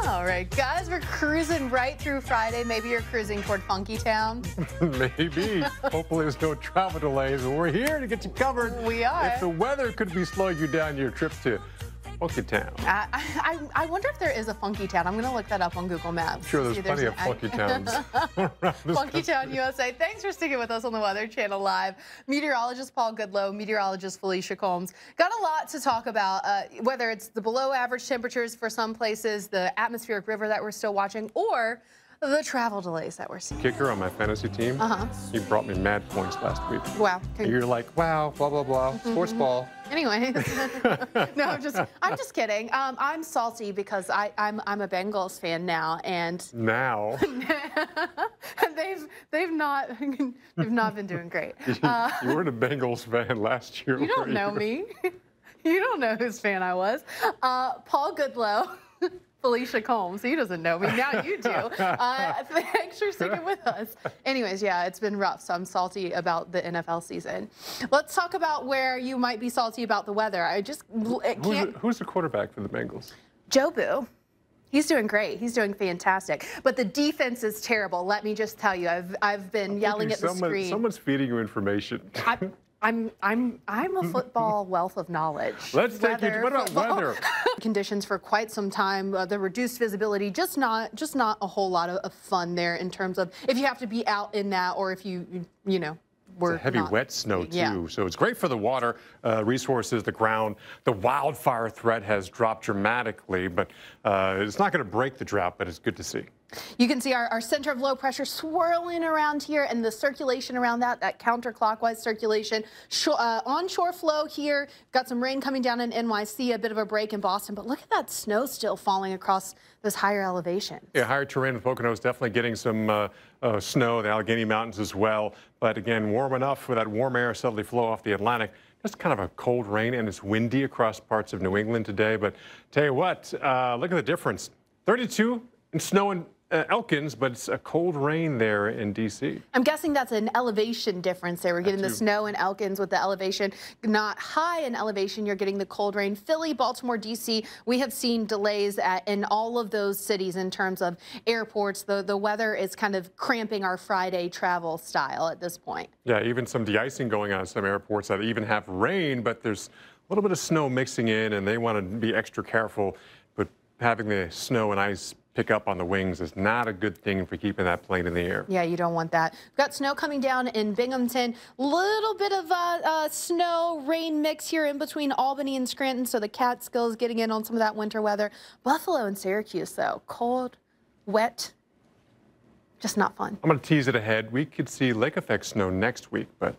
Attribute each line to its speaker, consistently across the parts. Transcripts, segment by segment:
Speaker 1: All right, guys, we're cruising right through Friday. Maybe you're cruising toward Funky Town.
Speaker 2: Maybe. Hopefully there's no travel delays. We're here to get you covered.
Speaker 1: We are.
Speaker 2: If the weather could be slowing you down your trip to Funky Town.
Speaker 1: I wonder if there is a Funky Town. I'm going to look that up on Google Maps.
Speaker 2: Sure, there's plenty of funky towns.
Speaker 1: Funky Town, USA. Thanks for sticking with us on the Weather Channel Live. Meteorologist Paul Goodloe, meteorologist Felicia Combs. Got a lot to talk about, whether it's the below average temperatures for some places, the atmospheric river that we're still watching, or the travel delays that we're seeing.
Speaker 2: Kicker on my fantasy team. He brought me mad points last week.
Speaker 1: Wow.
Speaker 2: And you're like, wow, blah, blah, blah, sports ball.
Speaker 1: Anyway, no, I'm just kidding. I'm salty because I'm a Bengals fan now, and
Speaker 2: now
Speaker 1: they've not been doing great.
Speaker 2: You weren't a Bengals fan last year.
Speaker 1: You don't know me. You don't know whose fan I was. Paul Goodloe. Felicia Combs. He doesn't know me. Now you do. Thanks for sticking with us. Anyways, yeah, it's been rough, so I'm salty about the NFL season. Let's talk about where you might be salty about the weather. I just can't.
Speaker 2: Who's the quarterback for the Bengals?
Speaker 1: Joe Boo. He's doing great. He's doing fantastic. But the defense is terrible. Let me just tell you, I've been yelling at the screen.
Speaker 2: Someone's feeding you information.
Speaker 1: I'm a football wealth of knowledge.
Speaker 2: Let's take you. What about weather?
Speaker 1: Conditions for quite some time. The reduced visibility, just not a whole lot of fun there in terms of if you have to be out in that, or if you know.
Speaker 2: It's a heavy, wet snow, too. Yeah. So it's great for the water resources, the ground. The wildfire threat has dropped dramatically, but it's not going to break the drought, but it's good to see.
Speaker 1: You can see our center of low pressure swirling around here, and the circulation around that counterclockwise circulation. Onshore flow here. Got some rain coming down in NYC, a bit of a break in Boston, but look at that snow still falling across this higher elevation.
Speaker 2: Yeah, higher terrain in Poconos definitely getting some snow, the Allegheny Mountains as well. But again, warm enough for that warm air suddenly flow off the Atlantic. Just kind of a cold rain, and it's windy across parts of New England today. But tell you what, look at the difference. 32 and snow in Elkins, but it's a cold rain there in D.C.
Speaker 1: I'm guessing that's an elevation difference there. We're getting the snow in Elkins with the elevation not high in elevation. You're getting the cold rain. Philly, Baltimore, D.C., we have seen delays in all of those cities in terms of airports. The weather is kind of cramping our Friday travel style at this point.
Speaker 2: Yeah, even some de-icing going on at some airports that even have rain, but there's a little bit of snow mixing in, and they want to be extra careful. But having the snow and ice pick up on the wings is not a good thing for keeping that plane in the air.
Speaker 1: Yeah, you don't want that. We've got snow coming down in Binghamton. Little bit of snow rain mix here in between Albany and Scranton, so the Catskills getting in on some of that winter weather. Buffalo and Syracuse, though, cold, wet, just not fun.
Speaker 2: I'm going to tease it ahead. We could see lake effect snow next week, but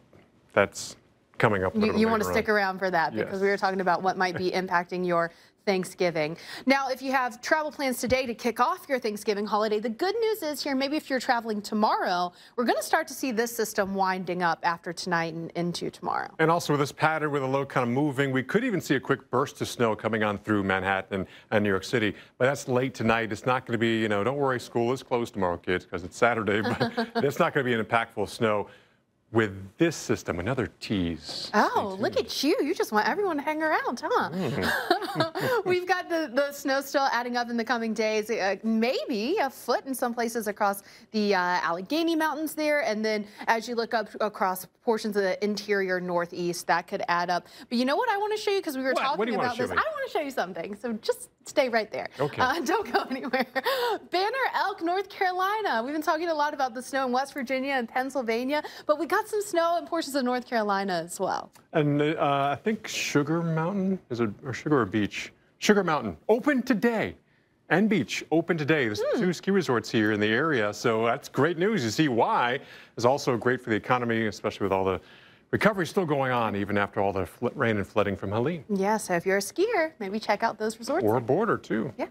Speaker 2: that's coming up a little
Speaker 1: You want to stick around for that, because
Speaker 2: yes,
Speaker 1: we were talking about what might be impacting your Thanksgiving. Now, if you have travel plans today to kick off your Thanksgiving holiday, the good news is here, maybe if you're traveling tomorrow, we're going to start to see this system winding up after tonight and into tomorrow.
Speaker 2: And also with this pattern with a low kind of moving, we could even see a quick burst of snow coming on through Manhattan and New York City. But that's late tonight. It's not going to be, don't worry, school is closed tomorrow, kids, because it's Saturday, but it's not going to be an impactful snow. With this system, another tease.
Speaker 1: Oh, look at you. You just want everyone to hang around, huh? We've got the snow still adding up in the coming days, maybe a foot in some places across the Allegheny Mountains there. And then as you look up across portions of the interior northeast, that could add up. But you know what I want to show you, because we were talking about this. I want to show you something. So just stay right there.
Speaker 2: Okay.
Speaker 1: Don't go anywhere. Banner Elk, North Carolina. We've been talking a lot about the snow in West Virginia and Pennsylvania, but we got some snow in portions of North Carolina as well.
Speaker 2: And I think Sugar Mountain, or Sugar or Beach? Sugar Mountain, open today. And Beach, open today. There's 2 ski resorts here in the area, so that's great news. You see why. It's also great for the economy, especially with all the recovery still going on, even after all the rain and flooding from Helene.
Speaker 1: Yeah, so if you're a skier, maybe check out those resorts.
Speaker 2: Or a boarder, too.
Speaker 1: Yeah.